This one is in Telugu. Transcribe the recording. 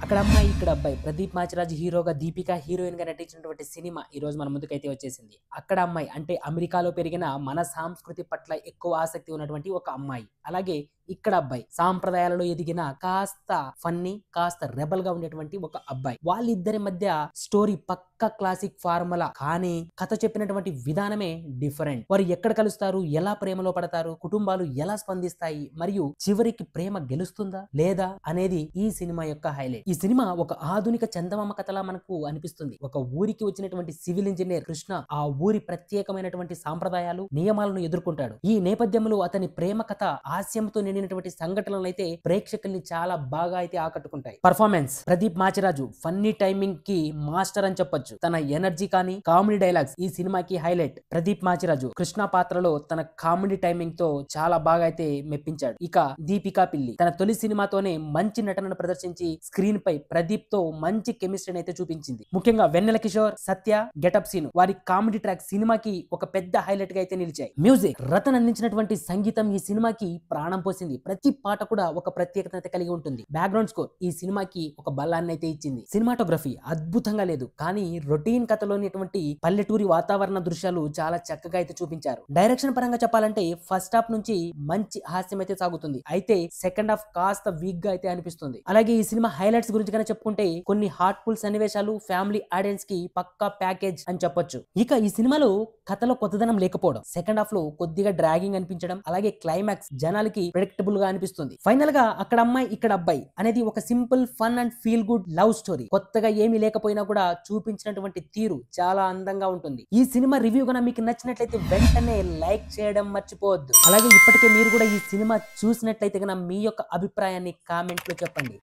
అక్కడ అమ్మాయి ఇక్కడ అబ్బాయి ప్రదీప్ మాచిరాజు హీరోగా దీపిక హీరోయిన్ గా నటించినటువంటి సినిమా ఈ రోజు మన ముందుకైతే వచ్చేసింది. అక్కడ అమ్మాయి అంటే అమెరికాలో పెరిగిన మన సంస్కృతి పట్ల ఎక్కువ ఆసక్తి ఉన్నటువంటి ఒక అమ్మాయి. అలాగే ఇక్కడ అబ్బాయి సాంప్రదాయాలలో ఎదిగిన కాస్త ఫన్నీ కాస్త రెబల్ గా ఉండేటువంటి ఒక అబ్బాయి. వాళ్ళిద్దరి మధ్య స్టోరీ పక్క క్లాసిక్ ఫార్ములా, కానీ కథ చెప్పినటువంటి విధానమే డిఫరెంట్. వారు ఎక్కడ కలుస్తారు, ఎలా ప్రేమలో పడతారు, కుటుంబాలు ఎలా స్పందిస్తాయి, మరియు చివరికి ప్రేమ గెలుస్తుందా లేదా అనేది ఈ సినిమా యొక్క హైలైట్. ఈ సినిమా ఒక ఆధునిక చందమామ కథలా మనకు అనిపిస్తుంది. ఒక ఊరికి వచ్చినటువంటి సివిల్ ఇంజనీర్ కృష్ణ ఆ ఊరి ప్రత్యేకమైనటువంటి సాంప్రదాయాలు నియమాలను ఎదుర్కొంటాడు. ఈ నేపథ్యంలో అతని ప్రేమ కథ హాస్యంతో నిండినటువంటి సంఘటనలు అయితే ప్రేక్షకుల్ని చాలా బాగా అయితే ఆకట్టుకుంటాయి. Performance Pradeep Machiraju funny timing కి మాస్టర్ అని చెప్పొచ్చు. తన ఎనర్జీ కానీ కామెడీ డైలాగ్స్ ఈ సినిమాకి హైలైట్. ప్రదీప్ మాచిరాజు కృష్ణ పాత్రలో తన కామెడీ టైమింగ్ తో చాలా బాగా అయితే మెప్పించాడు. ఇక దీపికా పిల్లి తన తొలి సినిమాతోనే మంచి నటనను ప్రదర్శించి స్క్రీన్ పై ప్రదీప్ తో మంచి కెమిస్ట్రీని అయితే చూపించింది. ముఖ్యంగా వెన్నెల కిషోర్, సత్య, గెటప్ సీను వారి కామెడీ ట్రాక్ సినిమాకి ఒక పెద్ద హైలైట్ గా అయితే నిలిచాయి. మ్యూజిక్ రతన్ అందించినటువంటి సంగీతం ఈ సినిమాకి ప్రాణం పోసింది. ప్రతి పాట కూడా ఒక ప్రత్యేకత కలిగి ఉంటుంది. బ్యాక్గ్రౌండ్ స్కోర్ ఈ సినిమాకి ఒక బలాన్ని అయితే ఇచ్చింది. సినిమాటోగ్రఫీ అద్భుతంగా లేదు, కానీ రొటీన్ కథలోనిటువంటి పల్లెటూరి వాతావరణ దృశ్యాలు చాలా చక్కగా అయితే చూపించారు. డైరెక్షన్ పరంగా చెప్పాలంటే ఫస్ట్ హాఫ్ నుంచి మంచి హాస్యం అయితే సాగుతుంది. అయితే సెకండ్ హాఫ్ కాస్త వీక్ గా అయితే అనిపిస్తుంది. అలాగే ఈ సినిమా హైలైట్స్ గురించి కనుక చెప్పుకుంటే కొన్ని హార్ట్ఫుల్ సన్నివేశాలు ఫ్యామిలీ ఆడియన్స్ కి పక్కా ప్యాకేజ్ అని చెప్పొచ్చు. ఇక ఈ సినిమాలో కథలో కొత్తదనం లేకపోవడం, సెకండ్ హాఫ్ లో కొద్దిగా డ్రాగింగ్ అనిపించడం, అలాగే క్లైమాక్స్ జనాలకి ప్రెడిక్టబుల్ గా అనిపిస్తుంది. ఫైనల్ గా అక్కడ అమ్మాయి ఇక్కడ అబ్బాయి అనేది ఒక simple fun and feel good love story. కొత్తగా ఏమీ లేకపోయినా కూడా చూపించినటువంటి తీరు చాలా అందంగా ఉంటుంది. ఈ సినిమా రివ్యూ కనుక మీకు నచ్చినట్లయితే వెంటనే లైక్ చేయడం మర్చిపోవద్దు. అలాగే ఇప్పటికే మీరు కూడా ఈ సినిమా చూసినట్లయితే కనుక మీ యొక్క అభిప్రాయాన్ని కామెంట్ లో చెప్పండి.